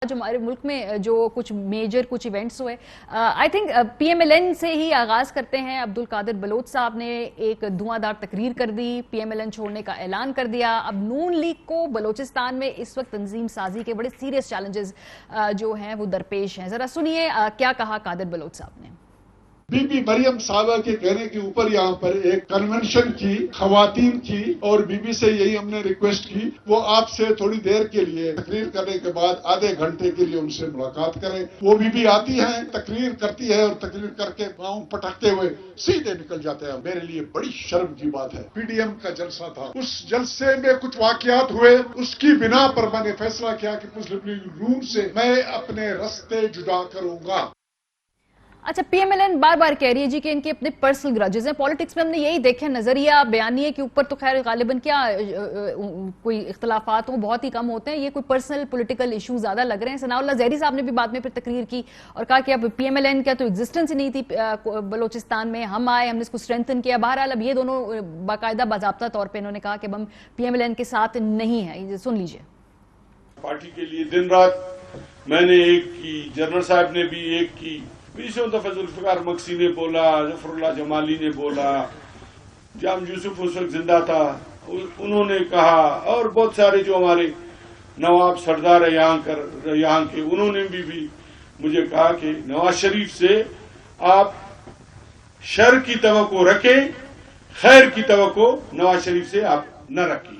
आज हमारे मुल्क में जो कुछ मेजर कुछ इवेंट्स हुए, आई थिंक पीएमएलएन से ही आगाज करते हैं। अब्दुल कादिर बलोच साहब ने एक धुआंधार तकरीर कर दी, पीएमएलएन छोड़ने का ऐलान कर दिया। अब नून लीग को बलोचिस्तान में इस वक्त तंजीम साजी के बड़े सीरियस चैलेंजेस जो हैं वो दरपेश हैं। जरा सुनिए क्या कहा कादिर बलोच साहब ने। बीबी मरियम साहबा के कहने के ऊपर यहाँ पर एक कन्वेंशन की खवातीन की और बीबी से यही हमने रिक्वेस्ट की वो आपसे थोड़ी देर के लिए तकरीर करने के बाद आधे घंटे के लिए उनसे मुलाकात करें। वो बीबी आती हैं, तकरीर करती है और तकरीर करके पाँव पटकते हुए सीधे निकल जाते हैं। मेरे लिए बड़ी शर्म की बात है। पीडीएम का जलसा था, उस जलसे में कुछ वाकयात हुए, उसकी बिना पर मैंने फैसला किया कि मुस्लिम लीग नून से मैं अपने रास्ते जुदा करूंगा। अच्छा, पीएमएलएन बार बार कह रही है जी कि इनके अपने पर्सनल ग्रजेस हैं। पॉलिटिक्स में हमने यही देखे, नजरिया बयानिए के ऊपर तो खैर गालिबन क्या कोई इख्तलाफात हो बहुत ही कम होते हैं, ये कोई पर्सनल पॉलिटिकल इशू ज्यादा लग रहे हैं। सनाउल्लाह ज़हरी साहब ने भी बाद में फिर तकरीर की और कहा कि अब पीएमएलएन का तो एग्जिस्टेंस ही नहीं थी बलोचिस्तान में, हम आए, हमने इसको स्ट्रेंथन किया। बहरहाल अब ये दोनों बाकायदा बाजाब्ता तौर पर इन्होंने कहा कि अब हम पीएमएलएन के साथ नहीं है। सुन लीजिए। पार्टी के लिए दिन रात मैंने एक की, जनरल साहब ने भी एक की, बीसों दफा जुल्फिकार मक्सी ने बोला, जफरुल्लाह जमाली ने बोला, जाम यूसुफ उस वक्त जिंदा था, उन्होंने कहा, और बहुत सारे जो हमारे नवाब सरदार है यहाँ के, उन्होंने भी मुझे कहा कि नवाज शरीफ से आप शर की तवक्को रखें, खैर की तवक्को नवाज शरीफ से आप न रखें।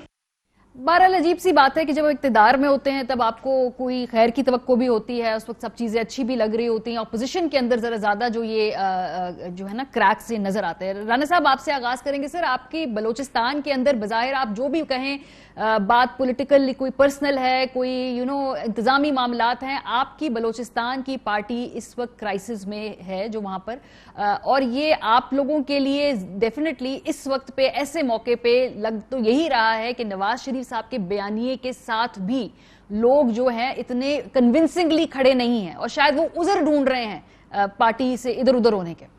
बहरहाल अजीब सी बात है कि जब इक्तिदार में होते हैं तब आपको कोई खैर की तवक्को भी होती है, उस वक्त सब चीजें अच्छी भी लग रही होती हैं। अपोजिशन के अंदर जरा ज्यादा जो ये जो है ना क्रैक से नजर आते हैं। राना साहब आपसे आगाज करेंगे। सर, आपकी बलोचिस्तान के अंदर बजाहिर आप जो भी कहें बात पॉलिटिकल, कोई पर्सनल है, कोई इंतजामी मामलात हैं, आपकी बलोचिस्तान की पार्टी इस वक्त क्राइसिस में है जो वहां पर, और ये आप लोगों के लिए डेफिनेटली इस वक्त पे ऐसे मौके पे लग तो यही रहा है कि नवाज शरीफ साहब के बयानिए के साथ भी लोग जो हैं इतने कन्विंसिंगली खड़े नहीं हैं और शायद वो उज़र ढूंढ रहे हैं पार्टी से इधर उधर होने के।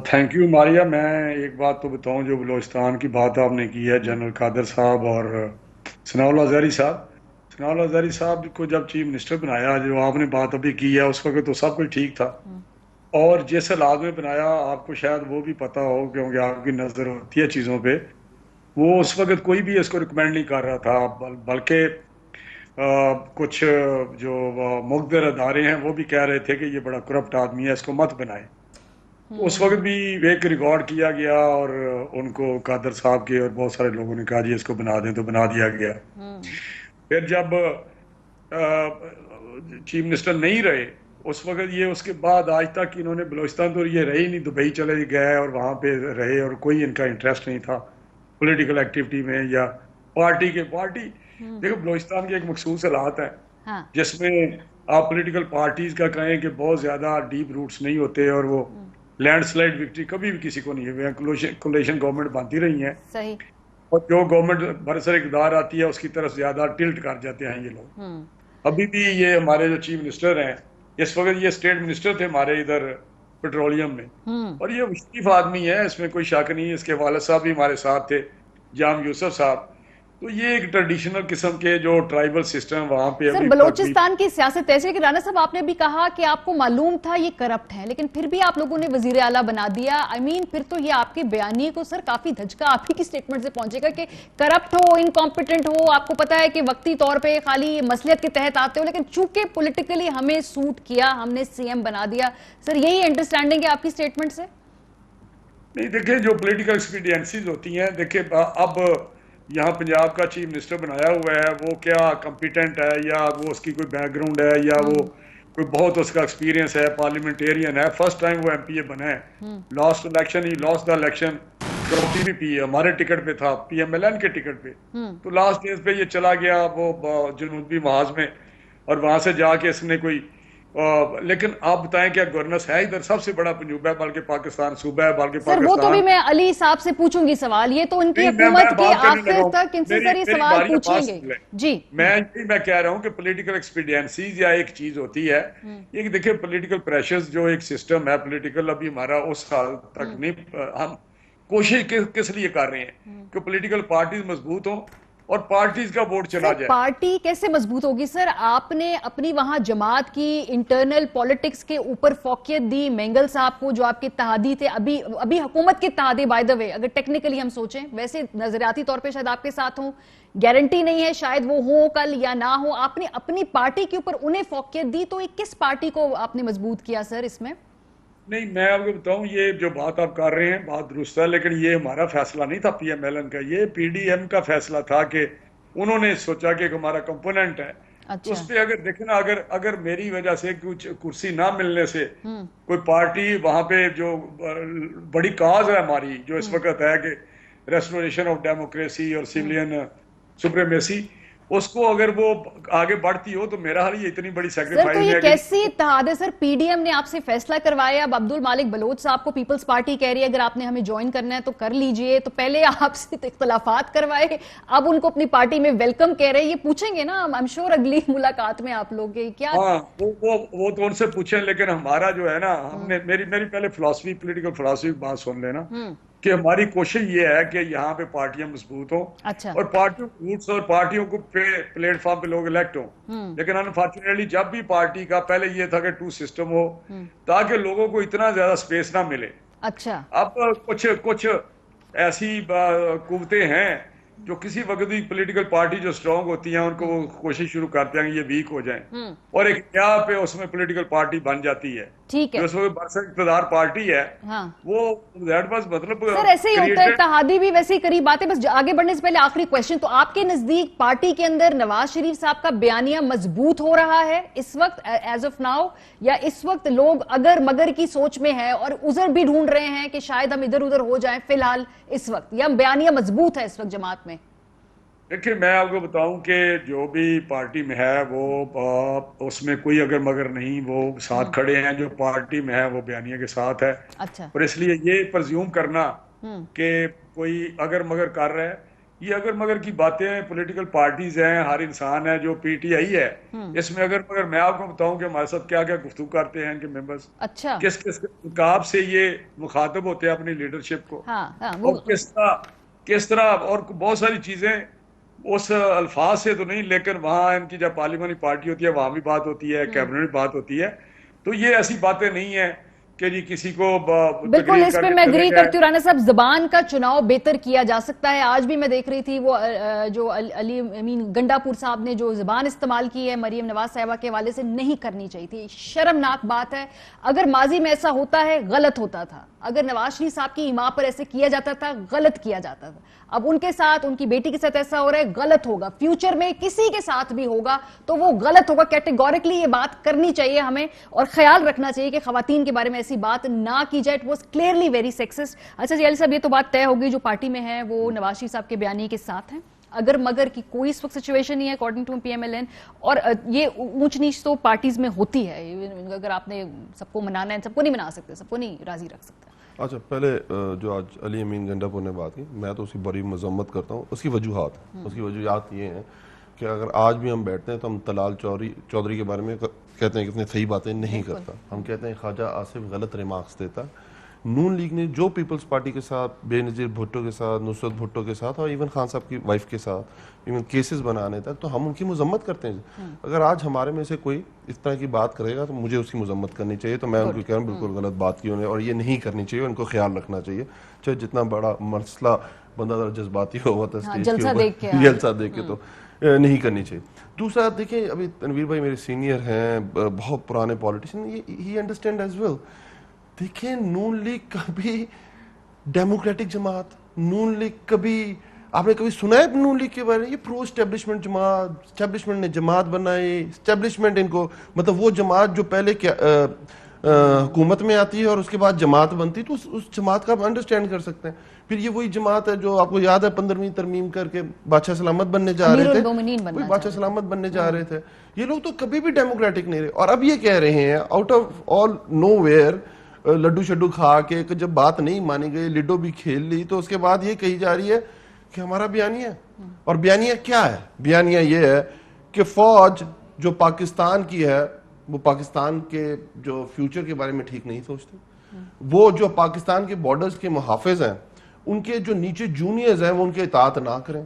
Thank you Maria. मैं एक बात तो बताऊं, जो बलोचिस्तान की बात आपने की है, जनरल कादर साहब और सनाउल्लाह ज़हरी साहब, सनाउल्लाह ज़हरी साहब को जब चीफ मिनिस्टर बनाया, जो आपने बात अभी की है, उस वक्त तो सब कुछ ठीक था, और जिस हालात में बनाया आपको शायद वो भी पता हो क्योंकि आपकी नज़र होती है चीज़ों पे, वो उस वक्त कोई भी इसको रिकमेंड नहीं कर रहा था, बल्कि कुछ जो मुक़द्दर अदारे हैं वो भी कह रहे थे कि ये बड़ा करप्ट आदमी है, इसको मत बनाए। उस वक्त भी एक रिकॉर्ड किया गया और उनको कादर साहब के और बहुत सारे लोगों ने कहा जी इसको बना दें, तो बना दिया गया। फिर जब चीफ मिनिस्टर नहीं रहे उस वक्त, ये उसके बाद आज तक इन्होंने बलोचिस्तान तो ये रहे ही नहीं, दुबई चले गए और वहाँ पे रहे और कोई इनका इंटरेस्ट नहीं था पॉलिटिकल एक्टिविटी में या पार्टी देखो बलोचिस्तान के एक मखसूस हालात है जिसमें आप पॉलिटिकल पार्टीज का कहें कि बहुत ज्यादा डीप रूट्स नहीं होते और वो लैंडस्लाइड विक्ट्री कभी भी किसी को नहीं है। कोलिशन गवर्नमेंट बनती रही है सही, और जो गवर्नमेंट बरसर इक़्तिदार आती है उसकी तरफ ज्यादा टिल्ट कर जाते हैं ये लोग। अभी भी ये हमारे जो चीफ मिनिस्टर हैं इस वक्त, ये स्टेट मिनिस्टर थे हमारे इधर पेट्रोलियम में, और ये मुश्किल आदमी है, इसमें कोई शक नहीं है। इसके वालिद साहब भी हमारे साथ थे, जाम यूसुफ साहब। तो ये एक ट्रेडिशनल किस्म के जो ट्राइबल सिस्टम वहां पे सर बलोचिस्तान की सियासत ऐसे कि राना साहब आपने भी कहा कि आपको मालूम था ये करप्ट है, लेकिन फिर भी आप लोगों ने वजीर आला बना दिया। फिर तो ये आपके बयानी को सर काफी धचका आप ही की स्टेटमेंट से पहुंचेगा कि करप्ट हो, इनकॉम्पिटेंट हो, आपको पता है कि वक्ती तौर पर खाली मसलियत के तहत आते हो, लेकिन चूंकि पोलिटिकली हमें सूट किया, हमने सीएम बना दिया। सर यही अंडरस्टैंडिंग है आपकी स्टेटमेंट से? नहीं, देखिए जो पोलिटिकल एक्सपीडियंसीज होती हैं, देखिए अब यहाँ पंजाब का चीफ मिनिस्टर बनाया हुआ है, वो क्या कॉम्पिटेंट है या वो उसकी कोई बैकग्राउंड है या वो कोई बहुत उसका एक्सपीरियंस है, पार्लियामेंटेरियन है, फर्स्ट टाइम वो एमपीए बना है। Last election he lost the election, PPP हमारे टिकट पे था, पीएमएलएन के टिकट पे, तो लास्ट डेज पे ये चला गया वो जनूबी महाज में और वहां से जाके इसने कोई लेकिन आप बताएं क्या गवर्नेंस है इधर? सबसे बड़ा पंजूबा है, बल्कि पाकिस्तान सूबा है, बल्कि पाकिस्तान। वो तो भी मैं अली साहब से पूछूंगी सवाल, ये तो उनकी हुकूमत के आखिर तक इनसे सर ये सवाल पूछेंगे जी। मैं कह रहा हूं कि पॉलिटिकल एक्सपीडियंसीज या एक चीज होती है, ये देखिए पॉलिटिकल प्रेशर्स जो एक सिस्टम है पॉलिटिकल, अभी हमारा उस साल तक नहीं, हम कोशिश किस लिए कर रहे हैं कि पॉलिटिकल पार्टीज मजबूत हों और पार्टीज का वोट चला सर, जाए। पार्टी कैसे मजबूत होगी सर? आपने अपनी वहां जमात की इंटरनल पॉलिटिक्स के ऊपर फोकियत दी मेंगल साहब को, जो आपके इत्तेहादी थे, अभी अभी हुकूमत के इत्तेहादी बाय द वे, अगर टेक्निकली हम सोचें, वैसे नजरियाती तौर पे शायद आपके साथ हों, गारंटी नहीं है, शायद वो हो कल या ना हो। आपने अपनी पार्टी के ऊपर उन्हें फोकियत दी, तो किस पार्टी को आपने मजबूत किया सर इसमें? नहीं, मैं आपको बताऊं, ये जो बात आप कर रहे हैं बात दुरुस्त है, लेकिन ये हमारा फैसला नहीं था पीएमएलएन का, ये पीडीएम का फैसला था कि उन्होंने सोचा कि हमारा कंपोनेंट है। अच्छा। तो उस पे अगर देखना, अगर मेरी वजह से कुछ कुर्सी ना मिलने से कोई पार्टी वहां पे, जो बड़ी काज है हमारी जो इस वक्त है कि रेस्टोरेशन ऑफ डेमोक्रेसी और सिविलियन सुप्रीमेसी, उसको अगर वो आगे बढ़ती हो तो मेरा हाल ये इतनी बड़ी सर, तो सेक्रीफाइस ये है कैसी इत्तेहाद है सर? पीडीएम ने आपसे फैसला करवाया, अब अब्दुल मालिक बलोच साहब को पीपल्स पार्टी कह रही है अगर आपने हमें ज्वाइन करना है तो कर लीजिए, तो पहले आपसे इख्तलाफात करवाए, अब उनको अपनी पार्टी में वेलकम कह रहे हैं। ये पूछेंगे ना आई एम श्योर अगली मुलाकात में आप लोग के क्या? हाँ, वो तो उनसे पूछें, लेकिन हमारा जो है ना, हमने मेरी पहले फिलॉसफी, पॉलिटिकल फिलॉसफी बात सुन लेना कि हमारी कोशिश ये है कि यहाँ पे पार्टियां मजबूत हो, अच्छा। और पार्टियों रूट्स और पार्टियों को प्लेटफॉर्म पे लोग इलेक्ट हो। लेकिन अनफॉर्चुनेटली जब भी पार्टी का पहले ये था कि टू सिस्टम हो, ताकि लोगों को इतना ज्यादा स्पेस ना मिले। अच्छा। अब कुछ ऐसी कुव्वतें हैं जो किसी वक्त भी पॉलिटिकल पार्टी जो स्ट्रांग होती हैं उनको वो कोशिश शुरू करते हैं कि ये वीक हो जाएं, और एक क्या पे उसमें पॉलिटिकल पार्टी बन जाती है। ठीक है। जो उसमें बरसक इक़्तिदार पार्टी है, हाँ। वो दैट वाज मतलब सर ऐसे ही होता है, इत्तेहादी भी वैसे ही करीब बातें। बस आगे बढ़ने से पहले आखिरी क्वेश्चन, तो आपके नजदीक पार्टी के अंदर नवाज शरीफ साहब का बयानिया मजबूत हो रहा है इस वक्त एज ऑफ नाउ, या इस वक्त लोग अगर मगर की सोच में है और उधर भी ढूंढ रहे हैं कि शायद हम इधर उधर हो जाएं फिलहाल इस वक्त, या बयानिया मजबूत है इस वक्त जमात में? देखिए, मैं आपको बताऊं कि जो भी पार्टी में है वो उसमें कोई अगर मगर नहीं, वो साथ खड़े हैं, जो पार्टी में है वो बयानिया के साथ है। अच्छा। और इसलिए ये प्रज्यूम करना कि कोई अगर मगर कर रहा है, ये अगर मगर की बातें पॉलिटिकल पार्टीज हैं, हर इंसान है जो पीटीआई है, इसमें अगर मगर मैं आपको बताऊं कि हमारे साथ क्या क्या गुफ्तगू करते हैं इनके मेंबर्स, अच्छा। किस किस मुकाब से ये मुखातब होते हैं अपनी लीडरशिप को, वो और किस तरह और बहुत सारी चीजें उस अल्फाज से तो नहीं, लेकिन वहां इनकी जब पार्लियामानी पार्टी होती है वहां भी बात होती है, कैबिनेट में बात होती है, तो ये ऐसी बातें नहीं है कि जी किसी को बिल्कुल इस पे मैं एग्री करती हूँ राना साहब, जबान का चुनाव बेहतर किया जा सकता है। आज भी मैं देख रही थी वो जो अली अमीन गंडापुर साहब ने जो जबान इस्तेमाल की है मरियम नवाज साहिबा के हवाले से, नहीं करनी चाहिए थी, शर्मनाक बात है। अगर माजी में ऐसा होता है गलत होता था, अगर नवाज शरीफ साहब की इमाम पर ऐसे किया जाता था गलत किया जाता था, अब उनके साथ उनकी बेटी के साथ ऐसा हो रहा है गलत होगा, फ्यूचर में किसी के साथ भी होगा तो वो गलत होगा। कैटेगोरिकली ये बात करनी चाहिए हमें, और ख्याल रखना चाहिए कि खवातीन के बारे में ऐसी बात ना की जाए। It was clearly very sexist. अच्छा जी अली साहब, ये तो बात तय होगी जो पार्टी में है वो नवाज शरीफ साहब के बयानी के साथ है, अगर मगर की कोई इस वक्त सिचुएशन नहीं है अकॉर्डिंग टू पीएमएलएन, और ये ऊंच नीच तो पार्टीज में होती है, अगर आपने सबको मनाना है, सबको नहीं मना सकते, सबको नहीं राजी रख सकते। अच्छा, पहले जो आज अली अमीन गंडापुर ने बात की, मैं तो उसकी बड़ी मजम्मत करता हूँ। उसकी वजूहात ये हैं कि अगर आज भी हम बैठते हैं तो हम तलाल चौधरी के बारे में कहते हैं कि इतनी सही बातें नहीं करता, हम कहते हैं ख्वाजा आसिफ गलत रिमार्क्स देता। नून लीग ने जो पीपल्स पार्टी के साथ, बेनज़ीर भुट्टो के साथ, नुसरत भुट्टो के साथ और इवन खान साहब की वाइफ के साथ इवन केसेस बनाने तक, तो हम उनकी मजम्मत करते हैं। अगर आज हमारे में से कोई इस तरह की बात करेगा तो मुझे उसकी मजम्मत करनी चाहिए। तो मैं उनको कह रहा हूँ बिल्कुल गलत बात की उन्हें, और ये नहीं करनी चाहिए, उनको ख्याल रखना चाहिए। चाहे जितना बड़ा मसला बंदा जज्बाती हुआ था जलसा देख के तो नहीं करनी चाहिए। दूसरा देखिए, अभी तनवीर भाई मेरे सीनियर हैं, बहुत पुराने पॉलिटिशियन, ही अंडरस्टैंड एज वेल। देखिए, नून लीग कभी डेमोक्रेटिक जमात, नून लीग कभी आपने कभी सुना है नून लीग के बारे में? ये प्रो एस्टेब्लिशमेंट जमात, एस्टेब्लिशमेंट ने जमात बनाई, एस्टेब्लिशमेंट इनको मतलब वो जमात जो पहले क्या हुकूमत में आती है और उसके बाद जमात बनती, तो उस जमात का आप अंडरस्टैंड कर सकते हैं। फिर ये वही जमात है जो आपको याद है 15वीं तरमीम करके बादशाह सलामत बनने जा रहे थे, वही बादशाह सलामत बनने जा रहे थे। ये लोग तो कभी भी डेमोक्रेटिक नहीं रहे, और अब ये कह रहे हैं out of all nowhere, लड्डू शड्डू खा के जब बात नहीं मानी गई, लिडो भी खेल ली, तो उसके बाद ये कही जा रही है कि हमारा बयानिया है। और बयानिया क्या है? बयानिया ये है कि फौज जो पाकिस्तान की है वो पाकिस्तान के जो फ्यूचर के बारे में ठीक नहीं सोचती, वो जो पाकिस्तान के बॉर्डर्स के मुहाफिज हैं उनके जो नीचे जूनियर्स हैं वो उनके इताअत ना करें।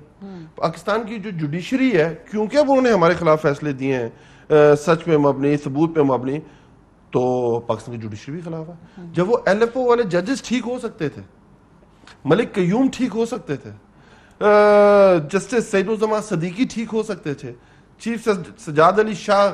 पाकिस्तान की जो जुडिशरी है, क्योंकि अब उन्होंने हमारे खिलाफ फैसले दिए हैं सच पे मबनी, सबूत पे मबनी, तो पाकिस्तान की जुडिशरी भी खिलाफ है। जब वो LFO वाले जजेस ठीक हो सकते थे, मलिक कयूम ठीक हो सकते थे, जस्टिस सैयदुज़्ज़मा सदीकी ठीक हो सकते थे, चीफ सजाद अली शाह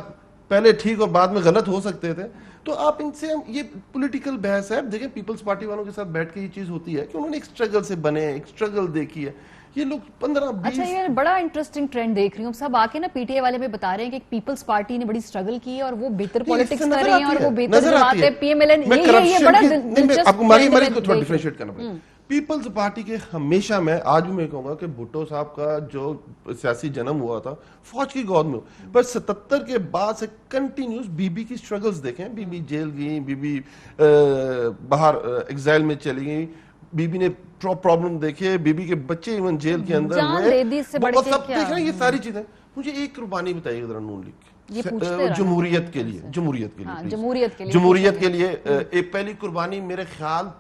पहले ठीक और बाद में गलत हो सकते थे, तो आप इनसे ये पॉलिटिकल बहस है। देखें पीपल्स पार्टी वालों के साथ बैठ के ये चीज होती है कि उन्होंने एक स्ट्रगल से बने, एक स्ट्रगल देखी है। ये लोग 15-20 अच्छा, ये बड़ा इंटरेस्टिंग ट्रेंड देख रही हूँ सब आके ना PTI वाले में बता रहे हैं कि पीपल्स पार्टी ने बड़ी स्ट्रगल की है और वो बेहतर पॉलिटिक्स कर रही है और वो बेहतर जमात है PMLN। ये बड़ा दिलचस्प आपको मारी को थोड़ा डिफरेंशिएट करना पड़ेगा। पीपल्स पार्टी के हमेशा मैं आज भी मैं कहूंगा कि भुट्टो साहब का जो सियासी जन्म हुआ था फौज की गौद में, पर 77 के बाद से कंटिन्यूस बीबी की स्ट्रगल्स देखें। बीबी जेल गई, बीबी बाहर एग्जाइल में चली गई, बीबी ने प्रॉब्लम देखे, बीबी के बच्चे इवन जेल के अंदर हुए, सब देख रहे हैं ये सारी चीजें। मुझे एक कुर्बानी बताइए जरा नून लीग जमहूरियत के लिए, जमहूरियत के लिए एक पहली कुर्बानी मेरे ख्याल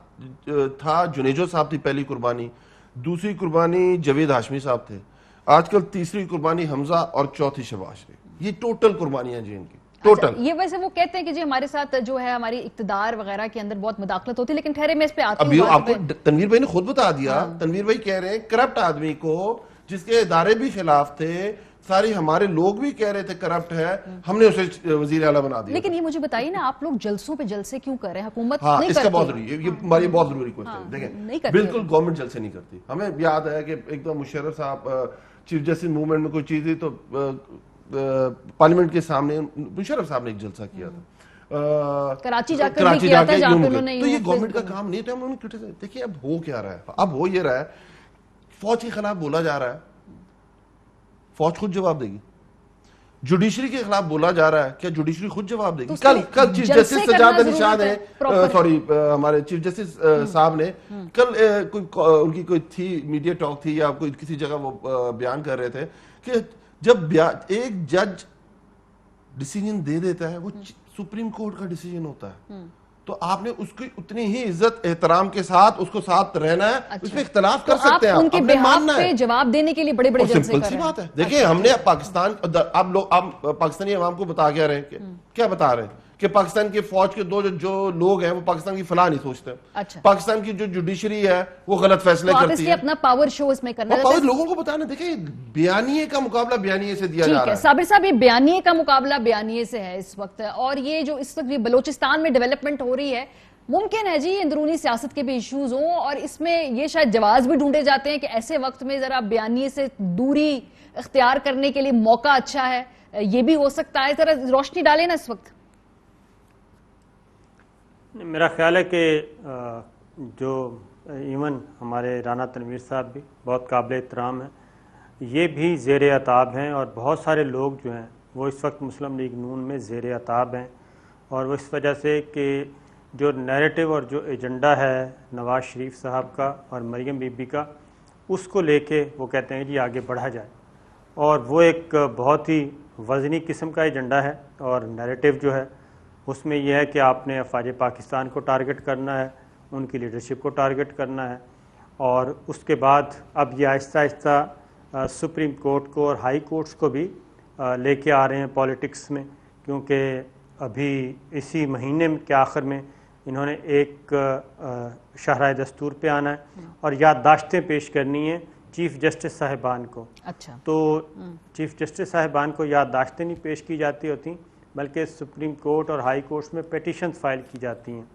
था जुनेजो साहब थी पहली कुर्बानी, दूसरी कुर्बानी जवेद हाशमी साहब थे, आजकल तीसरी कुर्बानी हमजा और चौथी शहबाज ने। ये टोटल कुर्बानियां जी इनकी टोटल। अच्छा, ये वैसे वो कहते हैं कि जी हमारे साथ जो है हमारी इक्तदार वगैरह के अंदर बहुत मुदाखलत होती है, लेकिन ठहरे मैं इस पे आती हूं। आपको तनवीर भाई ने खुद बता दिया। तनवीर भाई कह रहे हैं करप्ट आदमी को, जिसके इदारे भी खिलाफ थे, सारी हमारे लोग भी कह रहे थे करप्ट है, हमने उसे वजीर आला बना दिया। लेकिन ये मुझे बताइए ना, आप लोग जलसों पे जलसे क्यों कर रहे हैं? हुकूमत हाँ, नहीं इसका करती। बहुत जरूरी है, ये हमारी बहुत जरूरी क्वेश्चन। देखें बिल्कुल गवर्नमेंट जलसे नहीं करती। हमें याद है कि एकदम मुशर्रफ साहब चीफ जस्टिस मूवमेंट में कोई चीज थी तो पार्लियामेंट के सामने मुशर्रफ साहब ने एक जलसा किया था, कराची जाकर भी किया था, जहां पे उन्होंने तो ये गवर्नमेंट का काम नहीं था, उन्होंने क्रिटिसाइज। देखिए अब हो क्या रहा है, अब हो ये रहा है, फौज के खिलाफ बोला जा रहा है, फौज खुद जवाब देगी। जुडिशरी के खिलाफ बोला जा रहा है, क्या जुडिशरी खुद जवाब देगी? कल चीफ जस्टिस सजाद अली शाह ने, सॉरी हमारे चीफ जस्टिस साहब ने कल कोई उनकी कोई थी मीडिया टॉक थी या कोई किसी जगह वो बयान कर रहे थे कि जब एक जज डिसीजन दे देता है वो सुप्रीम कोर्ट का डिसीजन होता है, तो आपने उसकी उतनी ही इज्जत एहतराम के साथ उसको साथ रहना है। अच्छा। उसमें इख्तलाफ कर सकते हैं, उनके बिहाफ पे जवाब देने के लिए बड़े बड़े जलसे कर रहे हैं। सिंपल सी बात है। देखिए हमने पाकिस्तान, आप पाकिस्तानी अवाम को बता क्या रहे हैं, क्या बता रहे हैं कि पाकिस्तान के फौज के दो जो लोग हैं वो पाकिस्तान की फलाह नहीं सोचते। अच्छा। पाकिस्तान की जो जुडिशरी है वो गलत फैसले करती है। अपना पावर शो इसमें करना है, लोगों को बताना। देखिए बयानिए का मुकाबला बयानिए से दिया जा रहा है। साबिर साहब, ये बयानिए का मुकाबला बयानिए से है इस वक्त, और ये जो इस वक्त बलोचिस्तान में डेवलपमेंट हो रही है, मुमकिन है जी अंदरूनी सियासत के भी इश्यूज हों और इसमें ये शायद जवाब भी ढूंढे जाते हैं कि ऐसे वक्त में जरा बयानिए से दूरी इख्तियार करने के लिए मौका अच्छा है, ये भी हो सकता है। जरा रोशनी डालें ना इस वक्त। मेरा ख्याल है कि जो इवन हमारे राना तनवीर साहब भी बहुत काबिल एहतराम हैं, ये भी ज़ेर अताब हैं, और बहुत सारे लोग जो हैं वो इस वक्त मुस्लिम लीग नून में ज़ेर अताब हैं, और वो इस वजह से कि जो नैरेटिव और जो एजेंडा है नवाज़ शरीफ साहब का और मरियम बीबी का, उसको लेके वो कहते हैं जी आगे बढ़ा जाए, और वो एक बहुत ही वज़नी किस्म का एजेंडा है। और नैरेटिव जो है उसमें यह है कि आपने अफवाज पाकिस्तान को टारगेट करना है, उनकी लीडरशिप को टारगेट करना है, और उसके बाद अब ये आहिस्ता आहिस्ता सुप्रीम कोर्ट को और हाई कोर्ट्स को भी लेके आ रहे हैं पॉलिटिक्स में, क्योंकि अभी इसी महीने के आखिर में इन्होंने एक शहराए दस्तूर पे आना है और याददाश्तें पेश करनी है चीफ़ जस्टिस साहिबान को। अच्छा। तो चीफ़ जस्टिस साहिबान को याददाश्तें नहीं पेश की जाती होती, बल्कि सुप्रीम कोर्ट और हाई कोर्ट्स में पेटिशन फ़ाइल की जाती हैं,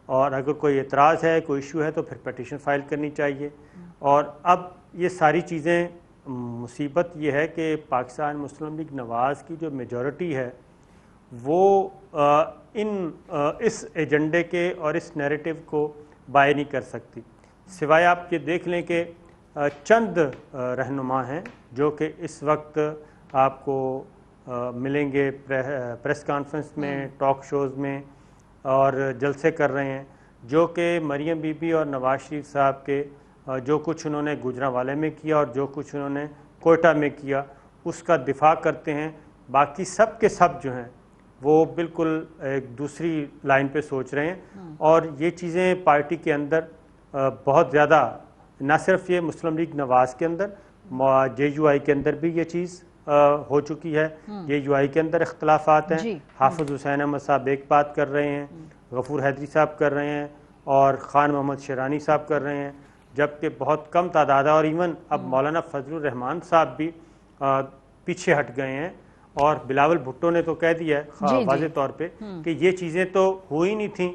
और अगर कोई एतराज़ है, कोई इशू है, तो फिर पेटिशन फ़ाइल करनी चाहिए। और अब ये सारी चीज़ें, मुसीबत ये है कि पाकिस्तान मुस्लिम लीग नवाज़ की जो मेजॉरिटी है वो इस एजेंडे के और इस नैरेटिव को बाय नहीं कर सकती, सिवाय आप ये देख लें कि चंद रहनुमा हैं जो कि इस वक्त आपको मिलेंगे प्रेस कॉन्फ्रेंस में, टॉक शोज़ में, और जलसे कर रहे हैं, जो कि मरियम बीबी और नवाज़ शरीफ साहब के जो कुछ उन्होंने गुजरांवाले में किया और जो कुछ उन्होंने कोयटा में किया उसका दिफा करते हैं। बाकी सब के सब जो हैं वो बिल्कुल एक दूसरी लाइन पे सोच रहे हैं, और ये चीज़ें पार्टी के अंदर बहुत ज़्यादा ना सिर्फ ये मुस्लिम लीग नवाज के अंदर, JUI के अंदर भी ये चीज़ हो चुकी है। JUI के अंदर इख्तलाफात हैं। हाफिज हुसैन अहमद साहब एक बात कर रहे हैं, गफूर हैदरी साहब कर रहे हैं और खान मोहम्मद शेरानी साहब कर रहे हैं, जबकि बहुत कम तादाद है। और इवन अब मौलाना फजलुर रहमान साहब भी पीछे हट गए हैं और बिलावल भुट्टो ने तो कह दिया है वाज़े तौर पे कि ये चीज़ें तो हुई नहीं थी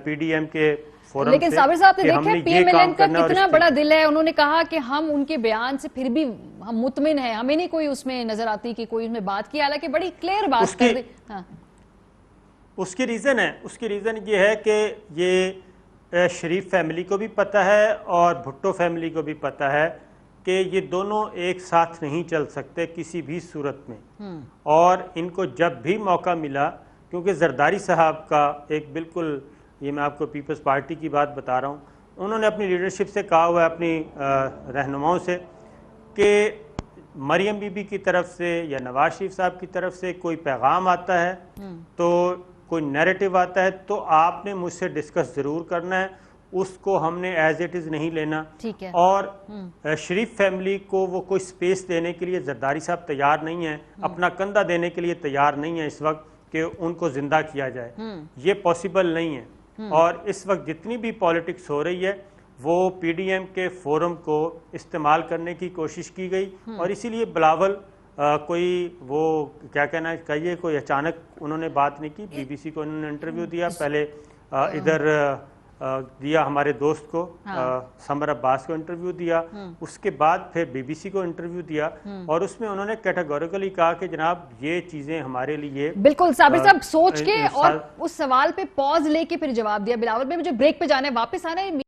PDM के फोरम। लेकिन साबिर साहब ने देखा PMLN का कितना बड़ा दिल है। उन्होंने कहा कि हम उनके बयान से फिर भी हम मुतमिन हैं, हमें नहीं कोई उसमें नजर आती कि कोई उसमें बात की, हालांकि बड़ी क्लियर बात कर दी। हाँ। उसकी रीज़न ये है कि ये शरीफ फैमिली को भी पता है और भुट्टो फैमिली को भी पता है कि ये दोनों एक साथ नहीं चल सकते किसी भी सूरत में। और इनको जब भी मौका मिला, क्योंकि जरदारी साहब का एक बिल्कुल, ये मैं आपको पीपल्स पार्टी की बात बता रहा हूँ, उन्होंने अपनी लीडरशिप से कहा हुआ है, अपनी रहनुमाओं से, कि मरियम बीबी की तरफ से या नवाज शरीफ साहब की तरफ से कोई पैगाम आता है, तो कोई नैरेटिव आता है, तो आपने मुझसे डिस्कस ज़रूर करना है, उसको हमने एज इट इज़ नहीं लेना। ठीक है। और शरीफ फैमिली को वो कोई स्पेस देने के लिए जरदारी साहब तैयार नहीं है, अपना कंधा देने के लिए तैयार नहीं है इस वक्त कि उनको जिंदा किया जाए। ये पॉसिबल नहीं है। और इस वक्त जितनी भी पॉलिटिक्स हो रही है वो PDM के फोरम को इस्तेमाल करने की कोशिश की गई। और इसीलिए बिलावल कोई वो क्या कहना चाहिए, कोई अचानक उन्होंने बात नहीं की। BBC को उन्होंने इंटरव्यू दिया, पहले इधर दिया हमारे दोस्त को समर अब्बास को इंटरव्यू दिया, उसके बाद फिर BBC को इंटरव्यू दिया और उसमें उन्होंने कैटेगोरिकली कहा कि जनाब ये चीजें हमारे लिए। बिल्कुल साबिर साहब सोच के और उस सवाल पे पॉज लेके फिर जवाब दिया। बिलावल में मुझे ब्रेक पे जाना है, वापस आना है।